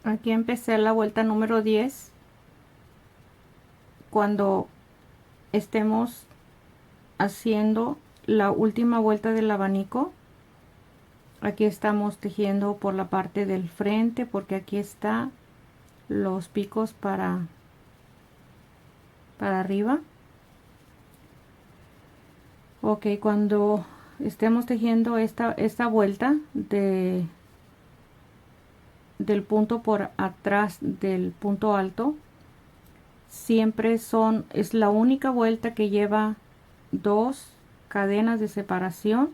Aquí empecé la vuelta número 10. Cuando estemos haciendo la última vuelta del abanico, aquí estamos tejiendo por la parte del frente, porque aquí está los picos para arriba. Ok, cuando estemos tejiendo esta vuelta del punto por atrás del punto alto, siempre es la única vuelta que lleva dos cadenas de separación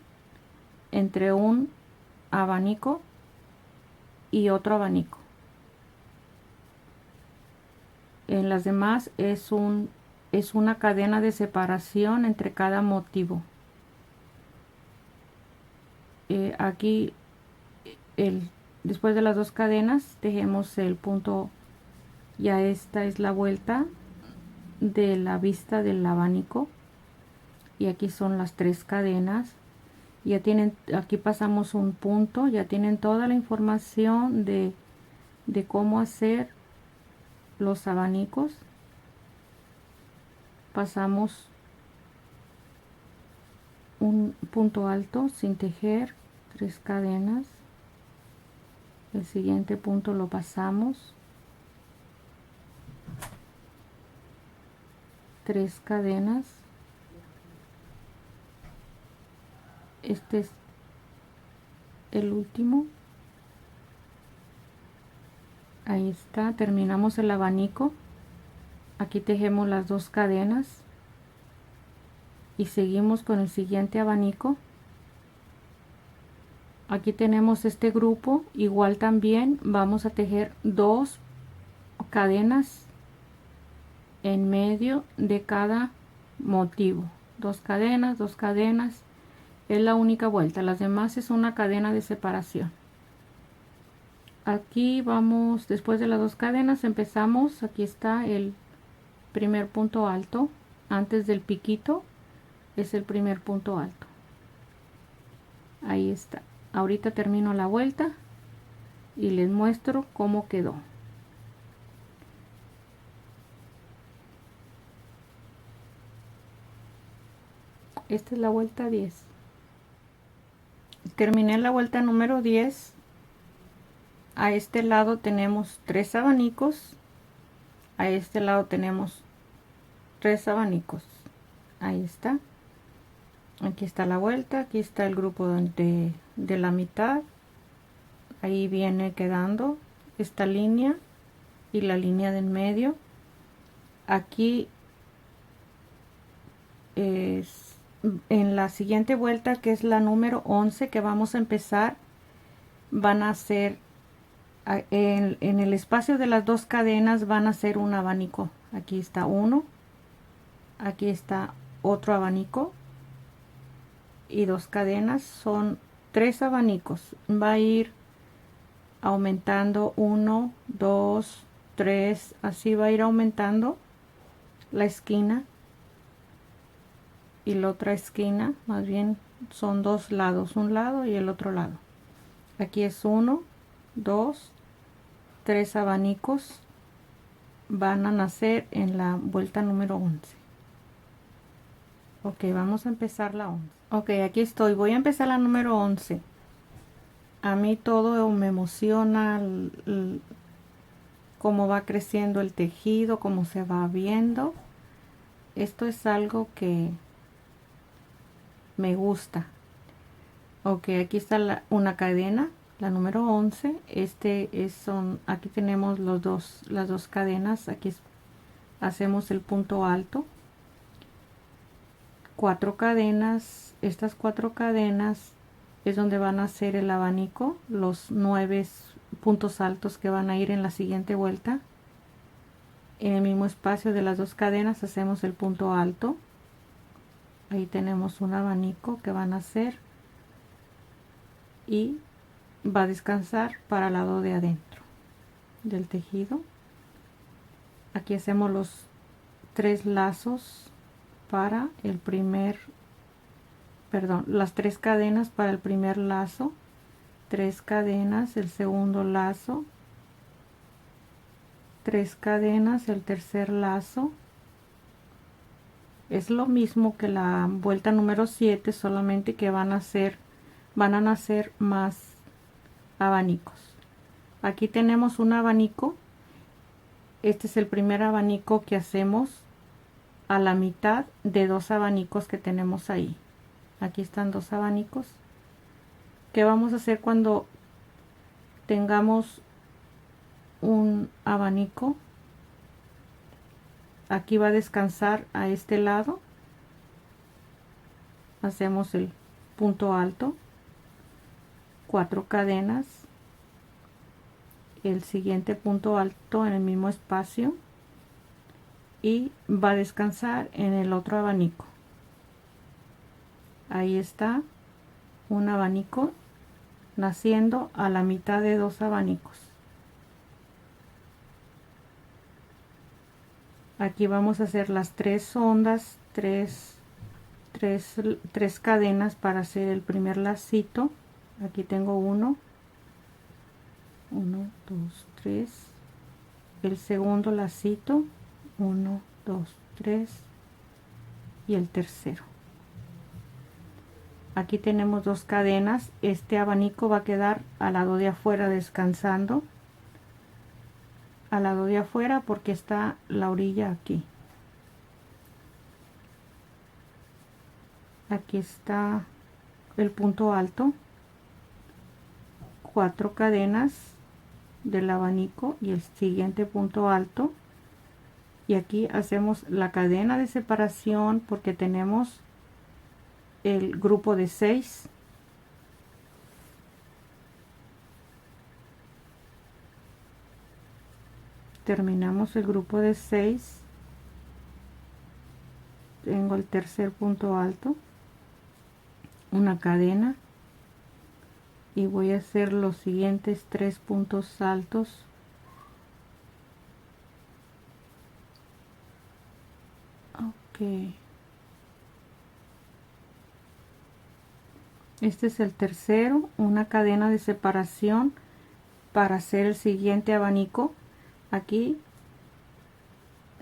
entre un abanico y otro abanico. En las demás es una cadena de separación entre cada motivo. Aquí después de las dos cadenas tejemos el punto. Ya esta es la vuelta de la vista del abanico, y aquí son las tres cadenas. Ya tienen, aquí pasamos un punto, ya tienen toda la información de cómo hacer los abanicos. Pasamos un punto alto sin tejer, tres cadenas. El siguiente punto lo pasamos, tres cadenas. Este es el último. Ahí está, terminamos el abanico. Aquí tejemos las dos cadenas y seguimos con el siguiente abanico. Aquí tenemos este grupo, igual también vamos a tejer dos cadenas en medio de cada motivo. Dos cadenas, es la única vuelta, las demás es una cadena de separación. Aquí vamos, después de las dos cadenas empezamos, aquí está el primer punto alto, antes del piquito es el primer punto alto. Ahí está. Ahorita termino la vuelta y les muestro cómo quedó. Esta es la vuelta 10. Terminé la vuelta número 10. A este lado tenemos tres abanicos. A este lado tenemos tres abanicos. Ahí está. Aquí está la vuelta. Aquí está el grupo de la mitad. Ahí viene quedando esta línea y la línea del medio. Aquí es en la siguiente vuelta, que es la número 11 que vamos a empezar, van a hacer en el espacio de las dos cadenas van a hacer un abanico. Aquí está uno, aquí está otro abanico y dos cadenas, son tres abanicos. Va a ir aumentando 1, 2, 3, así va a ir aumentando la esquina y la otra esquina, más bien son dos lados, un lado y el otro lado. Aquí es 1, 2, 3 abanicos van a nacer en la vuelta número 11. Ok, vamos a empezar la 11. Ok, aquí estoy, voy a empezar la número 11. A mí todo me emociona, cómo va creciendo el tejido, cómo se va viendo. Esto es algo que me gusta. Ok, aquí está una cadena, la número 11. Aquí tenemos las dos cadenas. Aquí hacemos el punto alto. Cuatro cadenas. Estas cuatro cadenas es donde van a hacer el abanico, los 9 puntos altos que van a ir en la siguiente vuelta. En el mismo espacio de las dos cadenas hacemos el punto alto. Ahí tenemos un abanico que van a hacer y va a descansar para el lado de adentro del tejido. Aquí hacemos los tres lazos para el las tres cadenas para el primer lazo, tres cadenas el segundo lazo, 3 cadenas, el tercer lazo. Es lo mismo que la vuelta número 7, solamente que van a nacer más abanicos. Aquí tenemos un abanico. Este es el primer abanico que hacemos a la mitad de 2 abanicos que tenemos ahí. Aquí están 2 abanicos. ¿Qué vamos a hacer cuando tengamos un abanico? Aquí va a descansar a este lado. Hacemos el punto alto, 4 cadenas, el siguiente punto alto en el mismo espacio y va a descansar en el otro abanico. Ahí está un abanico naciendo a la mitad de 2 abanicos. Aquí vamos a hacer las 3 ondas, 3 cadenas para hacer el primer lacito. Aquí tengo 1, 2, 3. El segundo lacito, 1, 2, 3. Y el tercero. Aquí tenemos 2 cadenas. Este abanico va a quedar al lado de afuera descansando. Al lado de afuera porque está la orilla aquí. Aquí está el punto alto, 4 cadenas del abanico y el siguiente punto alto, y aquí hacemos la cadena de separación porque tenemos el grupo de 6. Terminamos el grupo de 6. Tengo el tercer punto alto, una cadena, y voy a hacer los siguientes 3 puntos altos. Ok. Este es el tercero, una cadena de separación para hacer el siguiente abanico. Aquí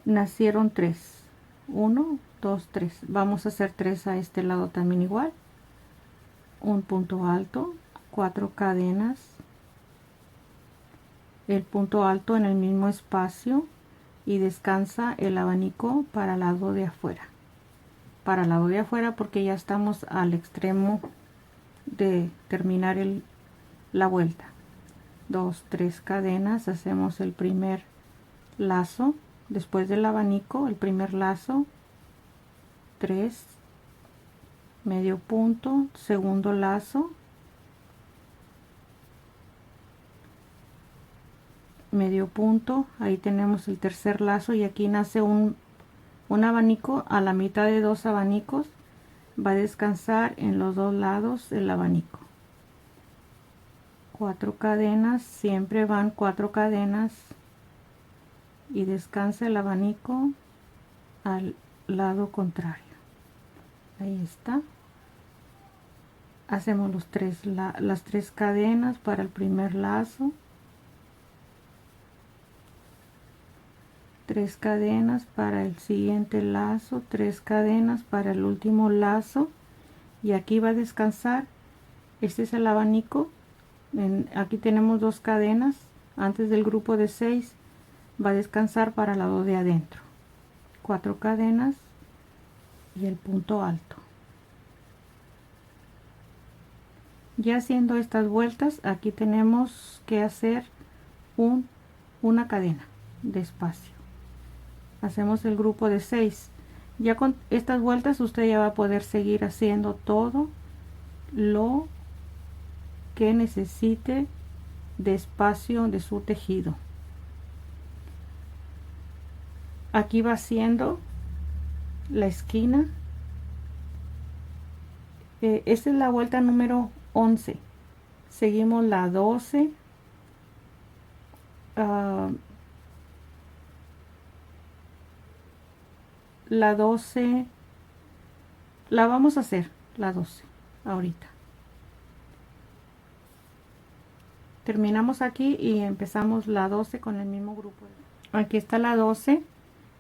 nacieron 3. 1, 2, 3. Vamos a hacer 3 a este lado también igual. Un punto alto, 4 cadenas, el punto alto en el mismo espacio y descansa el abanico para el lado de afuera. Para el lado de afuera porque ya estamos al extremo de terminar la vuelta. 2, 3 cadenas, hacemos el primer lazo después del abanico, el primer lazo, 3, medio punto, segundo lazo, medio punto, ahí tenemos el tercer lazo y aquí nace un abanico a la mitad de 2 abanicos. Va a descansar en los 2 lados el abanico. 4 cadenas, siempre van 4 cadenas y descansa el abanico al lado contrario. Ahí está. Hacemos las 3 cadenas para el primer lazo, 3 cadenas para el siguiente lazo, 3 cadenas para el último lazo, y aquí va a descansar. Este es el abanico. Aquí tenemos 2 cadenas antes del grupo de 6. Va a descansar para el lado de adentro, 4 cadenas y el punto alto. Ya haciendo estas vueltas, aquí tenemos que hacer una cadena de espacio. Hacemos el grupo de 6. Ya con estas vueltas usted ya va a poder seguir haciendo todo lo que necesite de espacio de su tejido. Aquí va haciendo la esquina. Esta es la vuelta número 11. Seguimos la 12. La 12 la vamos a hacer, la 12 ahorita. Terminamos aquí y empezamos la 12 con el mismo grupo. Aquí está la 12,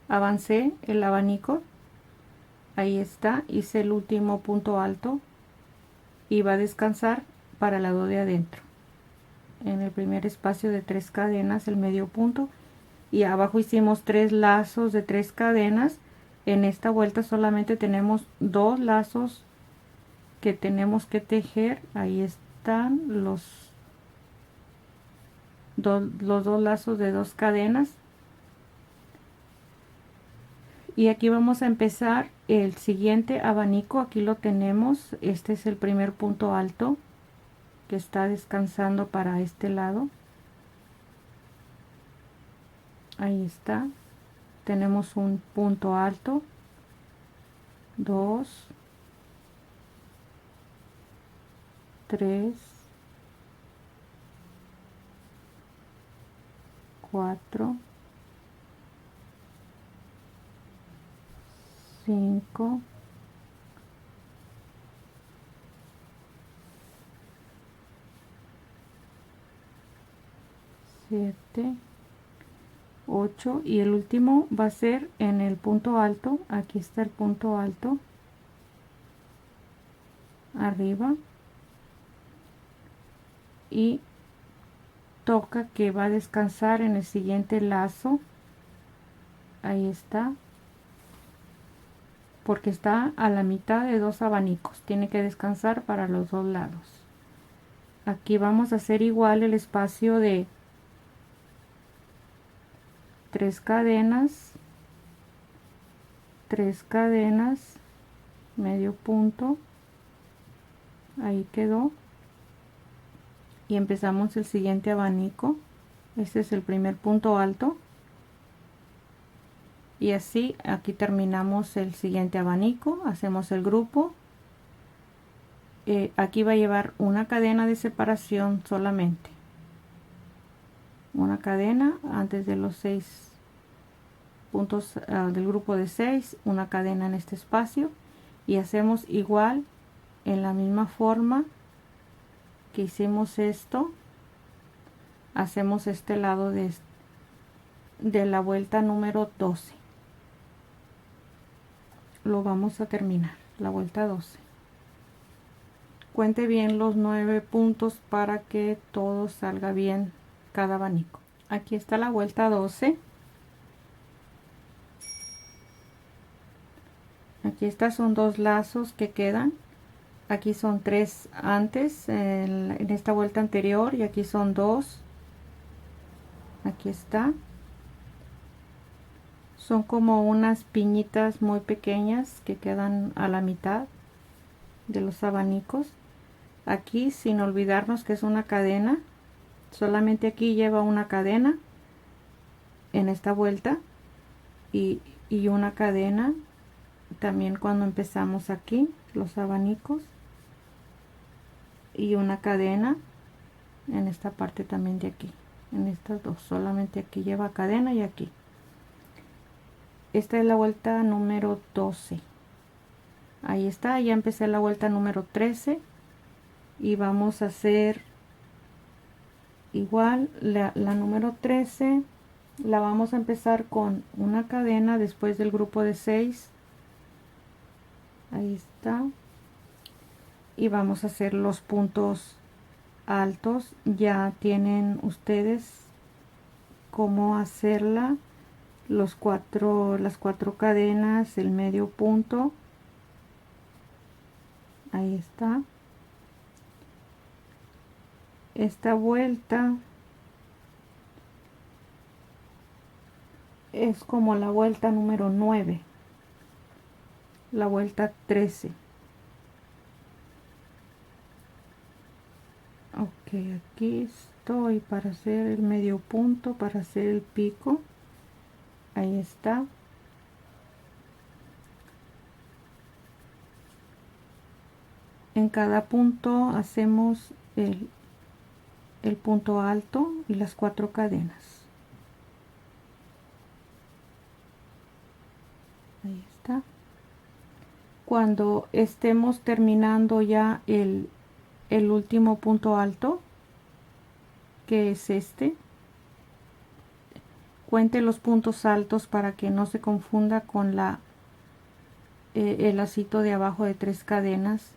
avancé el abanico, ahí está, hice el último punto alto y va a descansar para el lado de adentro. En el primer espacio de 3 cadenas el medio punto y abajo hicimos 3 lazos de 3 cadenas. En esta vuelta solamente tenemos 2 lazos que tenemos que tejer. Ahí están los dos lazos de 2 cadenas, y aquí vamos a empezar el siguiente abanico. Aquí lo tenemos, este es el primer punto alto que está descansando para este lado. Ahí está, tenemos un punto alto, 2, 3, 4, 5, 7, 8 y el último va a ser en el punto alto. Aquí está el punto alto arriba y toca que va a descansar en el siguiente lazo. Ahí está, porque está a la mitad de 2 abanicos, tiene que descansar para los 2 lados. Aquí vamos a hacer igual el espacio de 3 cadenas, 3 cadenas, medio punto, ahí quedó, y empezamos el siguiente abanico. Este es el primer punto alto y así aquí terminamos el siguiente abanico. Hacemos el grupo. Aquí va a llevar una cadena de separación solamente, una cadena antes de los 6 puntos del grupo de 6, una cadena en este espacio, y hacemos igual en la misma forma que hicimos esto. Hacemos este lado de la vuelta número 12, lo vamos a terminar la vuelta 12. Cuente bien los 9 puntos para que todo salga bien cada abanico. Aquí está la vuelta 12. Aquí estas son 2 lazos que quedan. Aquí son 3 antes en esta vuelta anterior, y aquí son 2. Aquí está. Son como unas piñitas muy pequeñas que quedan a la mitad de los abanicos. Aquí, sin olvidarnos que es una cadena, solamente aquí lleva una cadena en esta vuelta y una cadena también cuando empezamos aquí los abanicos, y una cadena en esta parte también de aquí. En estas dos solamente aquí lleva cadena, y aquí. Esta es la vuelta número 12. Ahí está, ya empecé la vuelta número 13 y vamos a hacer igual la número 13. La vamos a empezar con una cadena después del grupo de 6. Ahí está, y vamos a hacer los puntos altos. Ya tienen ustedes cómo hacerla, las 4 cadenas, el medio punto. Ahí está. Esta vuelta es como la vuelta número 9, la vuelta 13. Ok, aquí estoy para hacer el medio punto, para hacer el pico. Ahí está. En cada punto hacemos el punto alto y las 4 cadenas. Ahí está. Cuando estemos terminando ya el último punto alto, que es este, cuente los puntos altos para que no se confunda con el lacito de abajo de 3 cadenas,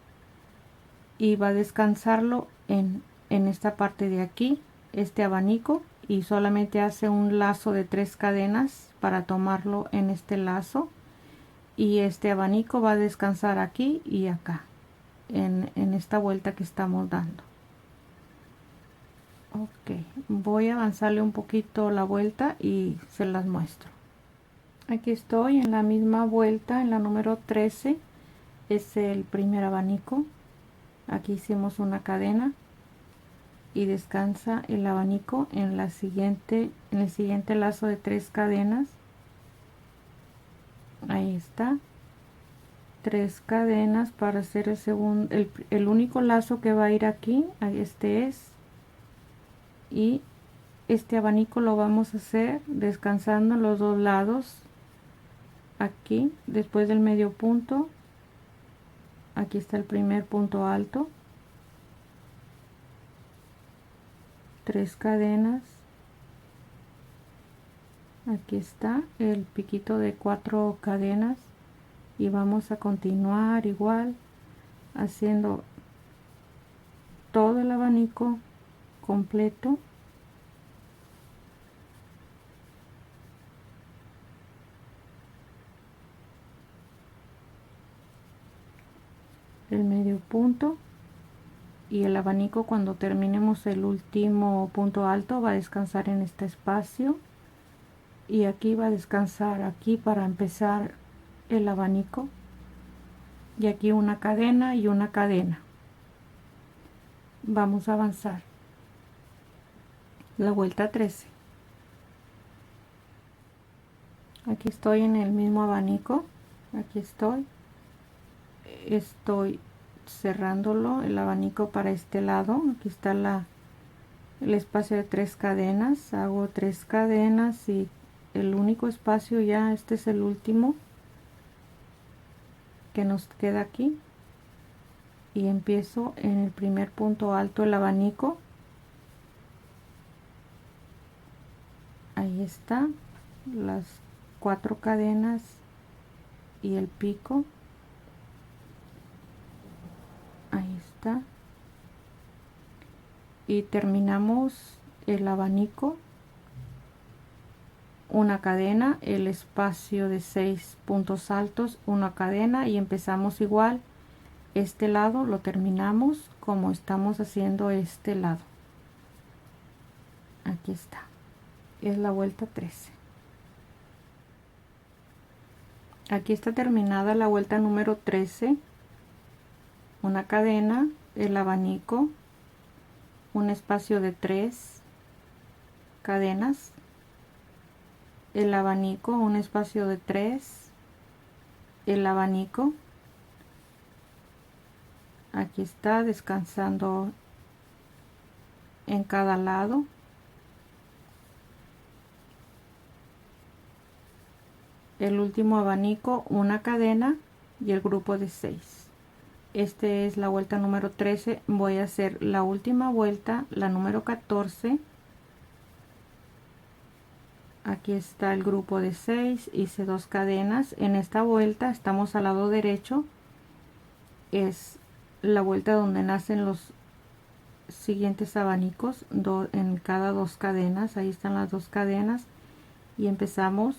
y va a descansarlo en esta parte de aquí, este abanico, y solamente hace un lazo de 3 cadenas para tomarlo en este lazo, y este abanico va a descansar aquí y acá en esta vuelta que estamos dando. Ok, voy a avanzarle un poquito la vuelta y se las muestro. Aquí estoy en la misma vuelta, en la número 13. Es el primer abanico. Aquí hicimos una cadena y descansa el abanico en el siguiente lazo de 3 cadenas. Ahí está, 3 cadenas para hacer el segundo, el único lazo que va a ir aquí. Este es, y este abanico lo vamos a hacer descansando en los dos lados. Aquí, después del medio punto, aquí está el primer punto alto, 3 cadenas. Aquí está el piquito de 4 cadenas, y vamos a continuar igual haciendo todo el abanico completo. El medio punto y el abanico, cuando terminemos el último punto alto, va a descansar en este espacio, y aquí va a descansar aquí para empezar el abanico, y aquí una cadena y una cadena. Vamos a avanzar la vuelta 13. Aquí estoy en el mismo abanico, aquí estoy cerrándolo, el abanico para este lado. Aquí está el espacio de 3 cadenas, hago 3 cadenas y el único espacio, ya este es el último que nos queda aquí, y empiezo en el primer punto alto el abanico. Ahí está, las 4 cadenas y el pico. Ahí está, y terminamos el abanico, una cadena, el espacio de 6 puntos altos, una cadena, y empezamos igual. Este lado lo terminamos como estamos haciendo este lado. Aquí está, es la vuelta 13. Aquí está terminada la vuelta número 13. Una cadena, el abanico, un espacio de 3 cadenas, el abanico, un espacio de 3, el abanico. Aquí está descansando en cada lado. El último abanico, una cadena y el grupo de 6. Este es la vuelta número 13. Voy a hacer la última vuelta, la número 14. Aquí está el grupo de 6, hice 2 cadenas. En esta vuelta estamos al lado derecho, es la vuelta donde nacen los siguientes abanicos, en cada 2 cadenas. Ahí están las 2 cadenas, y empezamos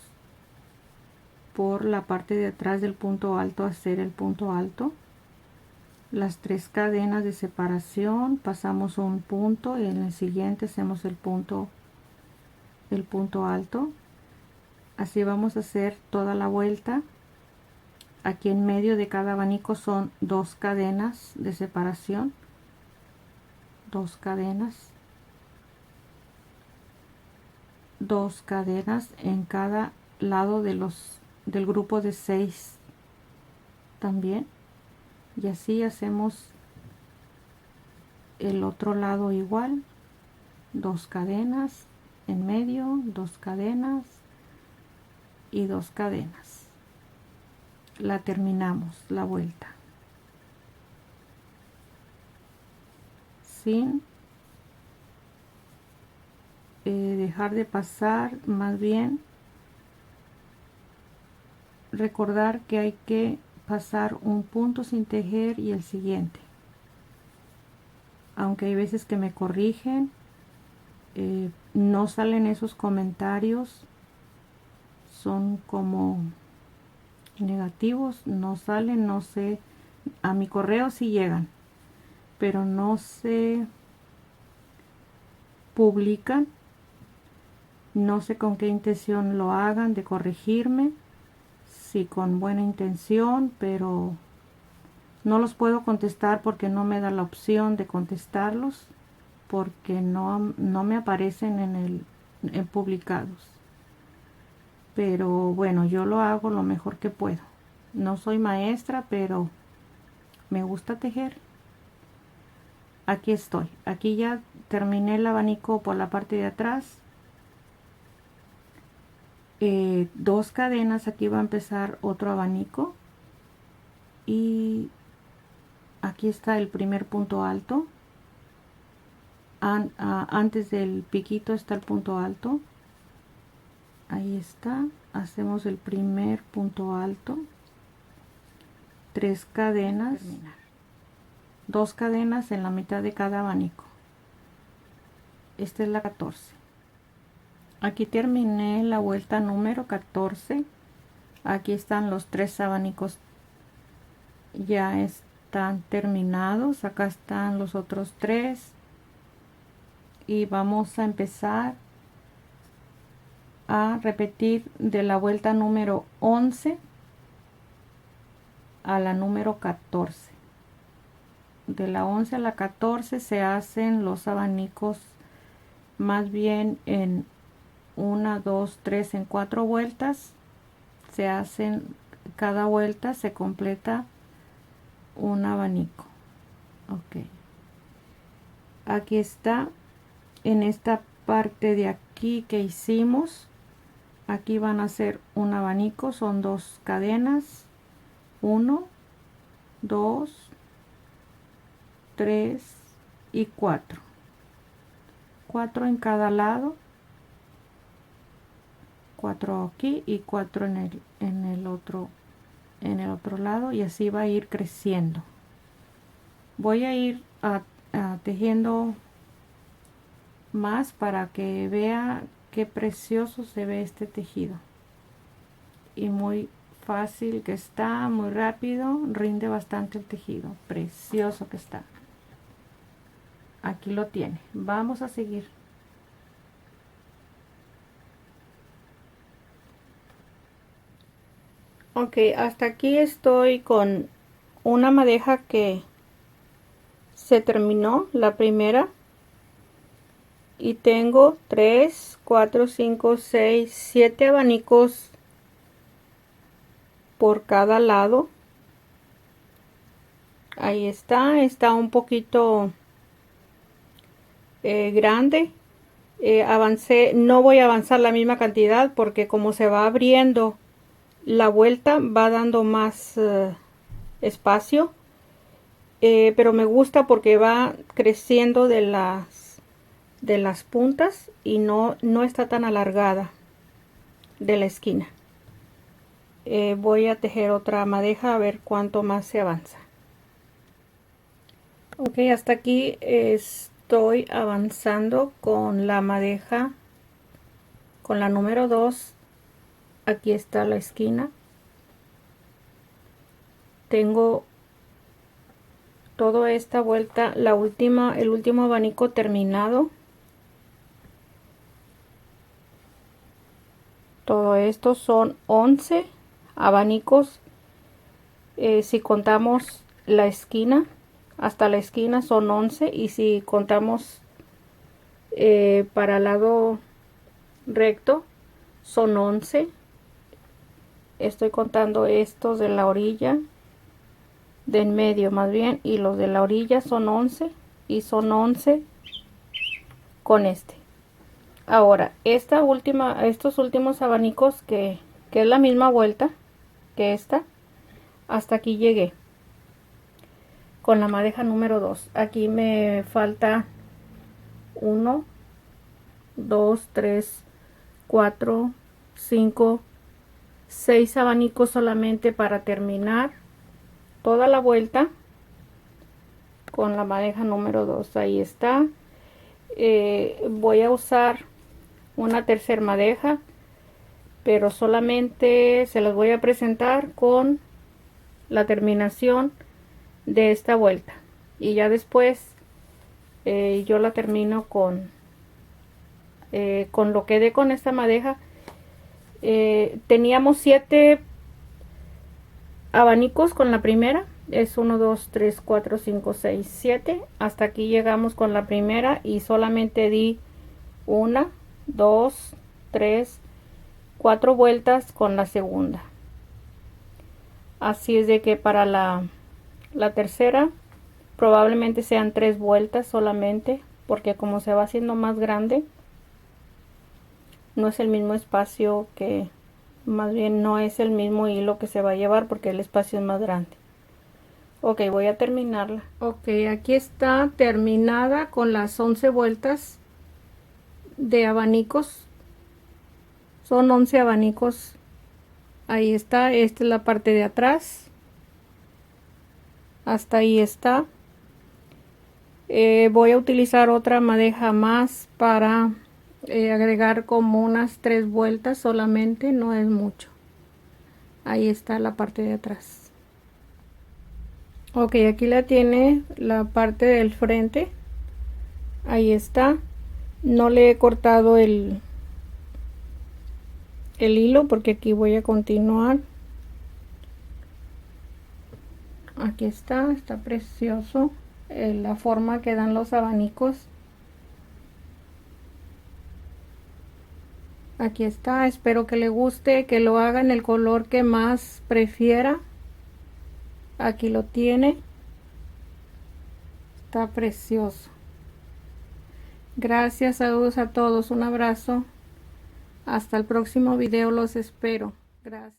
por la parte de atrás del punto alto a hacer el punto alto, las 3 cadenas de separación, pasamos un punto y en el siguiente hacemos el punto alto. Así vamos a hacer toda la vuelta. Aquí en medio de cada abanico son 2 cadenas de separación, 2 cadenas, 2 cadenas en cada lado del grupo de 6 también, y así hacemos el otro lado igual, 2 cadenas en medio, 2 cadenas y 2 cadenas. La terminamos la vuelta sin dejar de pasar, más bien recordar que hay que pasar un punto sin tejer y el siguiente. Aunque hay veces que me corrigen, no salen esos comentarios, son como negativos, no salen, no sé, a mi correo sí llegan, pero no se publican, no sé con qué intención lo hagan de corregirme, si con buena intención, pero no los puedo contestar porque no me da la opción de contestarlos, porque no me aparecen en publicados. Pero bueno, yo lo hago lo mejor que puedo. No soy maestra, pero me gusta tejer. Aquí estoy. Aquí ya terminé el abanico por la parte de atrás. 2 cadenas, aquí va a empezar otro abanico. Y aquí está el primer punto alto. Antes del piquito está el punto alto. Ahí está. Hacemos el primer punto alto. 3 cadenas. 2 cadenas en la mitad de cada abanico. Esta es la 14. Aquí terminé la vuelta número 14. Aquí están los 3 abanicos, ya están terminados. Acá están los otros 3 y vamos a empezar a repetir de la vuelta número 11 a la número 14. De la 11 a la 14 se hacen los abanicos más bien en 1, 2, 3, en 4 vueltas. Se hacen, cada vuelta se completa un abanico. Ok, aquí está, en esta parte de aquí que hicimos, aquí van a ser un abanico, son 2 cadenas, 1, 2, 3 y 4 en cada lado, 4 aquí y 4 en el otro lado, y así va a ir creciendo. Voy a ir tejiendo más para que vea qué precioso se ve este tejido, y muy fácil que está, muy rápido, rinde bastante el tejido, precioso que está. Aquí lo tiene, vamos a seguir. Ok, hasta aquí estoy con una madeja que se terminó, la primera, y tengo 3, 4, 5, 6, 7 abanicos por cada lado. Ahí está un poquito grande. Avancé, no voy a avanzar la misma cantidad porque como se va abriendo la vuelta va dando más espacio, pero me gusta porque va creciendo de las puntas y no está tan alargada de la esquina. Voy a tejer otra madeja a ver cuánto más se avanza. Ok, hasta aquí estoy avanzando con la madeja, con la número 2. Aquí está la esquina. Tengo toda esta vuelta, el último abanico terminado. Todo esto son 11 abanicos. Si contamos la esquina, hasta la esquina son 11, y si contamos para el lado recto son 11. Estoy contando estos de la orilla, de en medio más bien, y los de la orilla son 11, y son 11 con este. Ahora, estos últimos abanicos que es la misma vuelta que esta, hasta aquí llegué con la madeja número 2. Aquí me falta 1, 2, 3, 4, 5, 6 abanicos solamente para terminar toda la vuelta con la madeja número 2. Ahí está. Voy a usar una tercera madeja, pero solamente se las voy a presentar con la terminación de esta vuelta, y ya después yo la termino con lo que dé con esta madeja. Teníamos 7 abanicos con la primera. Es 1, 2, 3, 4, 5, 6, 7. Hasta aquí llegamos con la primera y solamente di 1, 2, 3, 4 vueltas con la segunda. Así es de que para la tercera probablemente sean 3 vueltas solamente, porque como se va haciendo más grande, no es el mismo espacio, que más bien no es el mismo hilo que se va a llevar, porque el espacio es más grande. Ok, voy a terminarla. Ok, aquí está terminada con las 11 vueltas de abanicos. Son 11 abanicos. Ahí está. Esta es la parte de atrás. Hasta ahí está. Voy a utilizar otra madeja más para agregar como unas 3 vueltas solamente, no es mucho. Ahí está la parte de atrás. Ok, aquí la tiene la parte del frente. Ahí está. No le he cortado el hilo porque aquí voy a continuar. Aquí está precioso la forma que dan los abanicos. Aquí está, espero que le guste, que lo haga en el color que más prefiera. Aquí lo tiene. Está precioso. Gracias, saludos a todos, un abrazo. Hasta el próximo video, los espero. Gracias.